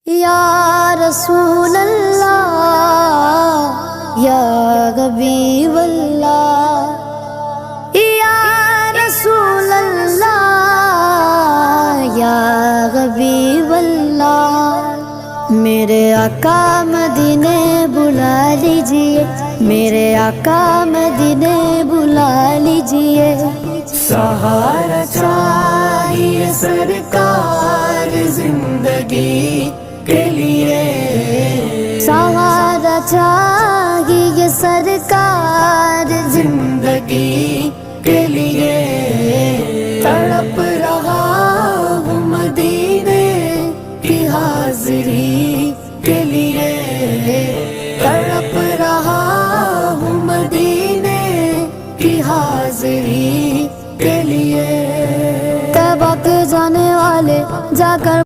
یا رسول اللہ یا حبیب اللہ، یا رسول اللہ یا حبیب اللہ، میرے آقا مدینے بلا لیجئے، میرے آقا مدینے بلا لیجئے۔ سہارا چاہیے سرکار زندگی کے لیے، سہارا چاہیے سرکار زندگی کے لیے، تڑپ رہا ہوں مدینے کی حاضری کے لیے، تڑپ رہا ہوں مدینے کی حاضری کے لیے۔ طیبہ کے جانے والے جا کر